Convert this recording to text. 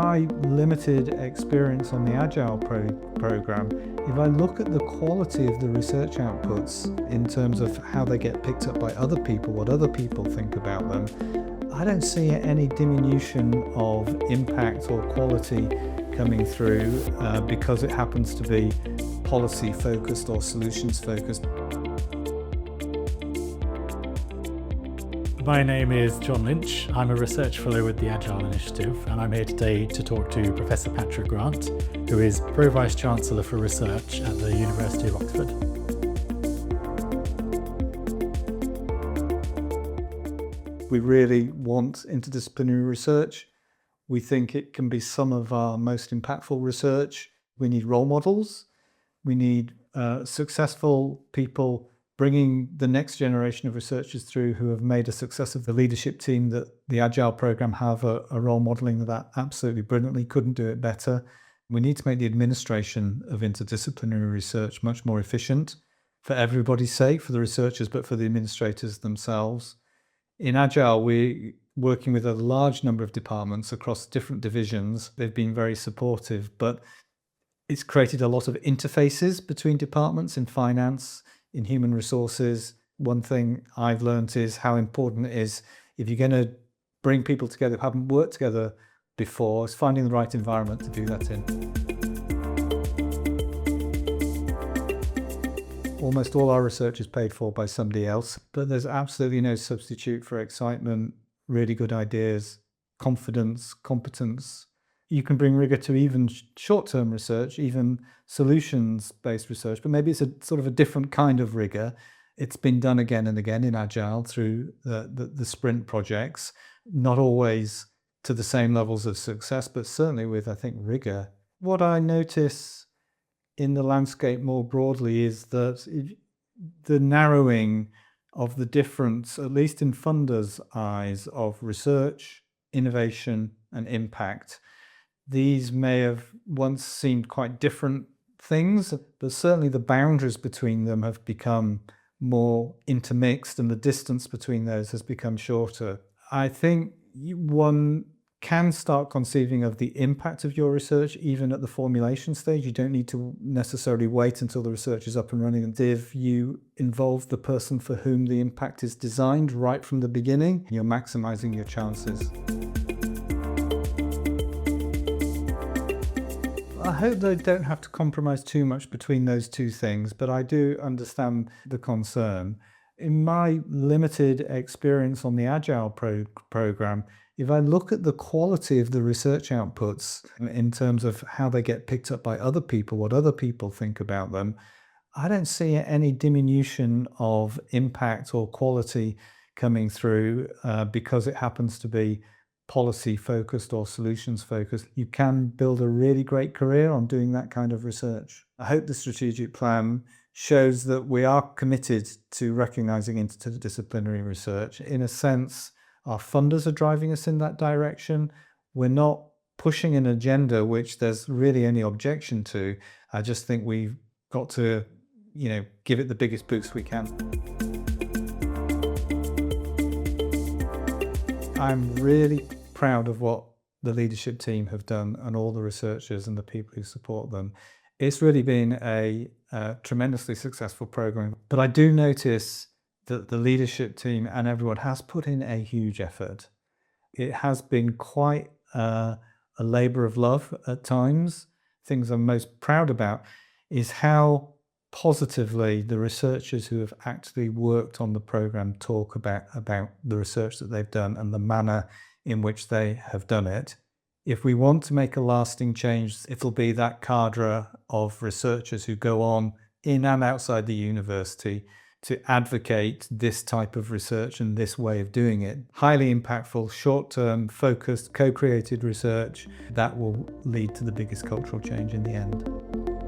my limited experience on the Agile program, if I look at the quality of the research outputs in terms of how they get picked up by other people, what other people think about them, I don't see any diminution of impact or quality coming through because it happens to be policy focused or solutions focused. My name is John Lynch. I'm a research fellow with the Agile Initiative, and I'm here today to talk to Professor Patrick Grant, who is Pro-Vice Chancellor for Research at the University of Oxford. We really want interdisciplinary research. We think it can be some of our most impactful research. We need role models. We need successful people bringing the next generation of researchers through who have made a success of the leadership team that the Agile program have a role modeling that absolutely brilliantly, couldn't do it better. We need to make the administration of interdisciplinary research much more efficient for everybody's sake, for the researchers, but for the administrators themselves. In Agile, we're working with a large number of departments across different divisions. They've been very supportive, but it's created a lot of interfaces between departments in finance, in human resources. One thing I've learned is how important it is, if you're going to bring people together who haven't worked together before, is finding the right environment to do that in. Almost all our research is paid for by somebody else, but there's absolutely no substitute for excitement, really good ideas, confidence, competence. You can bring rigor to even short-term research, even solutions-based research, but maybe it's a sort of a different kind of rigor. It's been done again and again in Agile through the sprint projects, not always to the same levels of success, but certainly with, I think, rigor. What I notice in the landscape more broadly is that the narrowing of the difference, at least in funders' eyes, of research, innovation, and impact. These may have once seemed quite different things, but certainly the boundaries between them have become more intermixed and the distance between those has become shorter. I think one can start conceiving of the impact of your research even at the formulation stage. You don't need to necessarily wait until the research is up and running. And if you involve the person for whom the impact is designed right from the beginning, you're maximizing your chances. I hope they don't have to compromise too much between those two things, but I do understand the concern. In my limited experience on the Agile program, if I look at the quality of the research outputs in terms of how they get picked up by other people, what other people think about them, I don't see any diminution of impact or quality coming through because it happens to be policy focused or solutions focused. You can build a really great career on doing that kind of research. I hope the strategic plan shows that we are committed to recognizing interdisciplinary research. In a sense, our funders are driving us in that direction. We're not pushing an agenda which there's really any objection to. I just think we've got to, give it the biggest boost we can. I'm really proud of what the leadership team have done and all the researchers and the people who support them. It's really been a tremendously successful program. But I do notice that the leadership team and everyone has put in a huge effort. It has been quite a labor of love at times. Things I'm most proud about is how positively the researchers who have actually worked on the program talk about the research that they've done and the manner in which they have done it. If we want to make a lasting change, it'll be that cadre of researchers who go on in and outside the university to advocate this type of research and this way of doing it. Highly impactful, short-term, focused, co-created research that will lead to the biggest cultural change in the end.